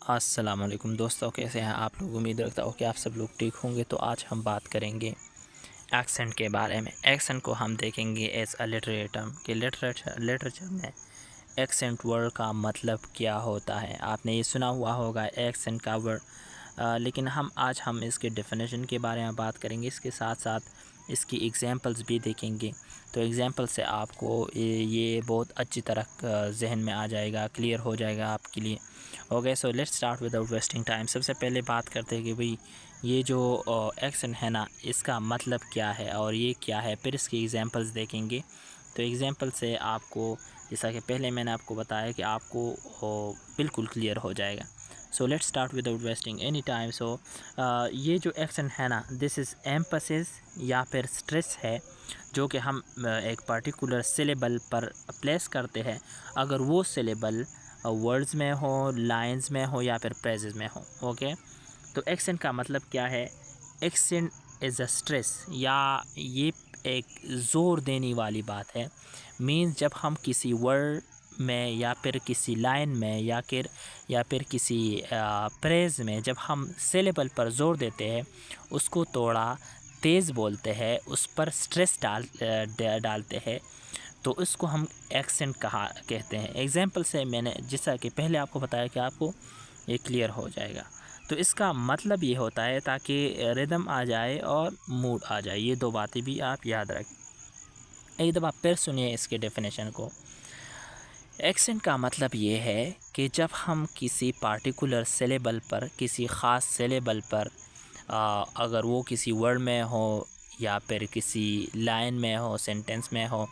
السلام علیکم دوستوں، کیسے ہیں آپ لوگ؟ امید رکھتا ہوں کہ آپ سب لوگ ٹھیک ہوں گے۔ تو آج ہم بات کریں گے ایکسنٹ کے بارے میں۔ ایکسنٹ کو ہم دیکھیں گے ایز اے لٹریٹم کہ لٹریچر میں ایکسنٹ ورڈ کا مطلب کیا ہوتا ہے۔ آپ نے یہ سنا ہوا ہوگا ایکسنٹ کا ورڈ، لیکن آج ہم اس کے ڈیفینیشن کے بارے میں بات کریں گے، اس کے ساتھ ساتھ اس کی ایگزامپلز بھی دیکھیں گے۔ تو ایگزامپل سے آپ کو یہ بہت اچھی طرح ذہن میں آ جائے گا، کلیئر ہو جائے گا آپ کے لیے۔ Okay, so let's start without wasting time. سب سے پہلے بات کرتے ہیں کہ بھئی یہ جو ایکسنٹ ہے نا، اس کا مطلب کیا ہے اور یہ کیا ہے، پھر اس کی ایگزامپلز دیکھیں گے۔ تو ایگزامپل سے آپ کو، جیسا کہ پہلے میں نے آپ کو بتایا کہ آپ کو بالکل کلیئر ہو جائے گا۔ So let's start without wasting any time. So یہ جو ایکسنٹ ہے نا، دس از ایمپسس یا پھر اسٹریس ہے، جو کہ ہم ایک پرٹیکولر سلیبل پر پلیس کرتے ہیں، اگر وہ سلیبل ورڈز میں ہو، لائنز میں ہو یا پھر پریزز میں ہو۔ اوکے، تو ایکسنٹ کا مطلب کیا ہے؟ ایکسنٹ از اے اسٹریس، یا یہ ایک زور دینے والی بات ہے۔ مینز جب ہم کسی ورڈ میں یا پھر کسی لائن میں یا پھر کسی پریز میں جب ہم سلیبل پر زور دیتے ہیں، اس کو تھوڑا تیز بولتے ہیں، اس پر اسٹریس ڈالتے ہیں، تو اس کو ہم ایکسنٹ کہتے ہیں۔ ایگزامپل سے میں نے جیسا کہ پہلے آپ کو بتایا کہ آپ کو یہ کلیئر ہو جائے گا۔ تو اس کا مطلب یہ ہوتا ہے تاکہ ردم آ جائے اور موڈ آ جائے، یہ دو باتیں بھی آپ یاد رکھیں۔ ایک دفعہ پھر سنیے اس کے ڈیفینیشن کو۔ ایکسنٹ کا مطلب یہ ہے کہ جب ہم کسی پارٹیکولر سلیبل پر، کسی خاص سلیبل پر، اگر وہ کسی ورڈ میں ہو یا پھر کسی لائن میں ہو، سینٹنس میں ہو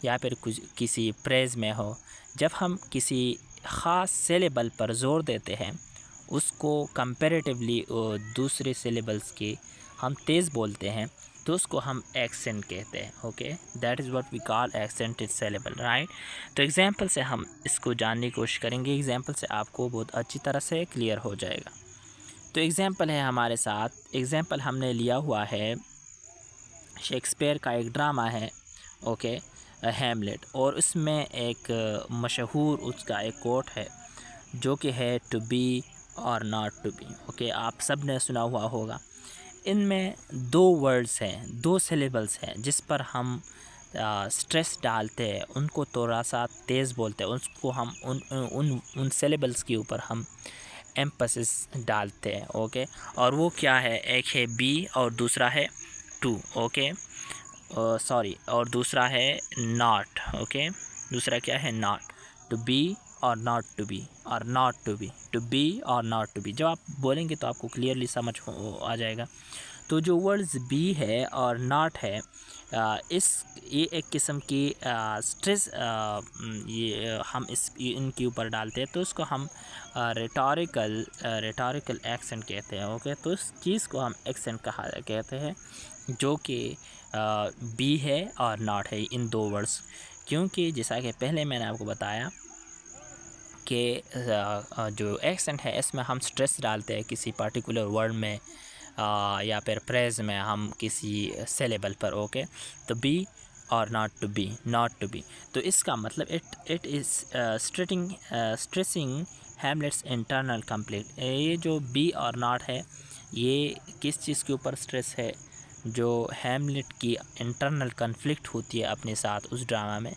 یا پھر کسی پریز میں ہو، جب ہم کسی خاص سلیبل پر زور دیتے ہیں، اس کو کمپیریٹیولی دوسرے سلیبلز کے ہم تیز بولتے ہیں، تو اس کو ہم ایکسنٹ کہتے ہیں۔ Okay, that is what we call accented syllable, right? تو ایگزامپل سے ہم اس کو جاننے کی کوشش کریں گے۔ ایگزامپل سے آپ کو بہت اچھی طرح سے کلیئر ہو جائے گا۔ تو ایگزامپل ہے ہمارے ساتھ، ایگزامپل ہم نے لیا ہوا ہے شیکسپیئر کا ایک ڈرامہ ہے، اوکے، ہیملیٹ، اور اس میں ایک مشہور اس کا ایک کوٹ ہے جو کہ ہے ٹو بی اور ناٹ ٹو بی۔ اوکے، آپ سب نے سنا ہوا ہوگا۔ ان میں دو ورڈز ہیں، دو سلیبلز ہیں جس پر ہم سٹریس ڈالتے ہیں، ان کو تھوڑا سا تیز بولتے ہیں، اس کو ہم ان سلیبلز کے اوپر ہم ایمپسس ڈالتے ہیں۔ اوکے، اور وہ کیا ہے؟ ایک ہے بی اور دوسرا ہے ٹو۔ اوکے، اور دوسرا ہے ناٹ۔ اوکے، دوسرا کیا ہے؟ ناٹ۔ ٹو بی اور ناٹ ٹو بی، اور not to be, to be اور ناٹ ٹو بی۔ جب آپ بولیں گے تو آپ کو کلیئرلی سمجھ آ جائے گا۔ تو جو ورڈز بی ہے اور ناٹ ہے، یہ ایک قسم کی سٹریس یہ ہم ان کے اوپر ڈالتے ہیں، تو اس کو ہم ریٹوریکل ایکسنٹ کہتے ہیں۔ اوکے، تو اس چیز کو ہم ایکسنٹ کہتے ہیں، جو کہ بی ہے اور ناٹ ہے، ان دو ورڈز۔ کیونکہ جیسا کہ پہلے میں نے آپ کو بتایا کہ جو ایکسنٹ ہے، اس میں ہم سٹریس ڈالتے ہیں کسی پارٹیکولر ورڈ میں یا پھر پریز میں، ہم کسی سلیبل پر۔ اوکے، تو بی اور ناٹ ٹو بی، تو اس کا مطلب it is stressing Hamlet's internal conflict. یہ جو بی اور ناٹ ہے، یہ کس چیز کے اوپر سٹریس ہے؟ جو ہیملیٹ کی انٹرنل کنفلکٹ ہوتی ہے اپنے ساتھ اس ڈرامہ میں۔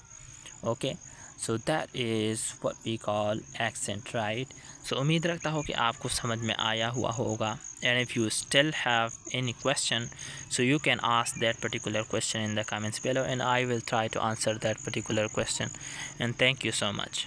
Okay, so that is what we call accent, right? So امید رکھتا ہوں کہ آپ کو سمجھ میں آیا ہوا ہوگا۔ And if you still have any question, so you can ask that particular question in the comments below, and I will try to answer that particular question. And thank you so much.